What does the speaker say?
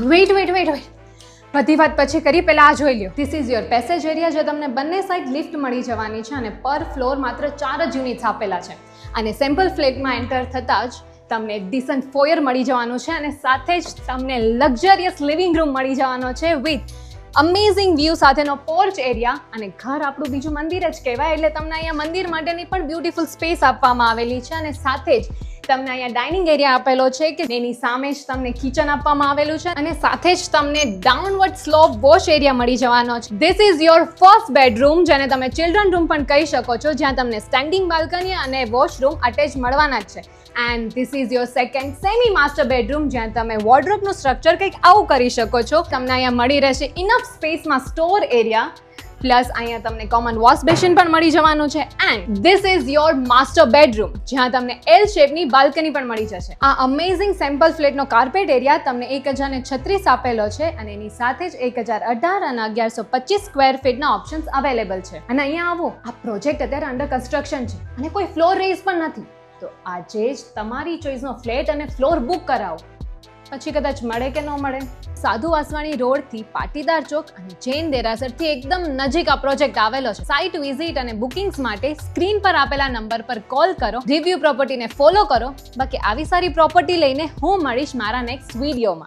Weight બધી વાત પછી કરી, પહેલા આ જોઈ લ્યો. This is your passage area, જે તમને બંને સાઈડ લિફ્ટ મળી જવાની છે અને પર ફ્લોર માત્ર 4 જ યુનિટ્સ આપેલા છે. અને સેમ્પલ ફ્લેટમાં એન્ટર થતાં જ તમને ડિસન્ટ ફોયર મળી જવાનું છે અને સાથે જ તમને લક્ઝરિયસ લિવિંગ રૂમ મળી જવાનો છે વિથ અમેઝિંગ વ્યૂ સાથેનો પોર્ચ એરિયા. અને ઘર આપણું બીજું મંદિર જ કહેવાય, એટલે તમને અહીંયા મંદિર માટેની પણ બ્યુટીફુલ સ્પેસ આપવામાં આવેલી છે. અને સાથે જ તમને અહીંયા ડાઇનિંગ એરિયા આપેલો છે કે એની સામે જ તમને કિચન આપવામાં આવેલું છે અને સાથે જ તમને ડાઉનવર્ડ સ્લોપ વોશ એરિયા મળી જવાનો છે. This is your first bedroom, જેને તમે ચિલ્ડ્રન રૂમ પણ કહી શકો છો, જ્યાં તમને સ્ટેન્ડિંગ બાલ્કની અને વોશરૂમ અટેચ મળવાના જ છે. And this is your second semi master bedroom, જ્યાં તમે વોર્ડરોબનું સ્ટ્રક્ચર કંઈક આવું કરી શકો છો. તમને અહીંયા મળી રહેશે ઇનફ સ્પેસમાં સ્ટોર એરિયા, પ્લસ અહીંયા તમને કોમન વોશ બેસિન પણ મળી જવાનું છે. And this is your master bedroom, જ્યાં તમને એલ શેપની બાલ્કની પણ મળી જશે. આ અમેઝિંગ સેમ્પલ ફ્લેટનો કાર્પેટ એરિયા તમને 1036 આપેલો છે અને એની સાથે જ 1018 અને 1125 સ્ક્વેર ફીટના ઓપ્શન્સ અવેલેબલ છે. અને અહીંયા આવો, આ પ્રોજેક્ટ અત્યારે અંડર કન્સ્ટ્રક્શન છે અને કોઈ ફ્લોર રેઝ પણ નથી. તો આજે જ તમારી ચોઈસનો ફ્લેટ અને ફ્લોર બુક કરાવો, પછી કદાચ મળે કે ન મળે. સાધુ વાસવાણી રોડથી પાટીદાર ચોક અને જૈન દેરાસરથી એકદમ નજીક આ પ્રોજેક્ટ આવેલો છે. સાઇટ વિઝિટ અને બુકિંગ્સ માટે સ્ક્રીન પર આપેલા નંબર પર કોલ કરો, રિવ્યુ પ્રોપર્ટીને ફોલો કરો. બાકી આવી સારી પ્રોપર્ટી લઈને હું મળીશ મારા નેક્સ્ટ વિડીયોમાં.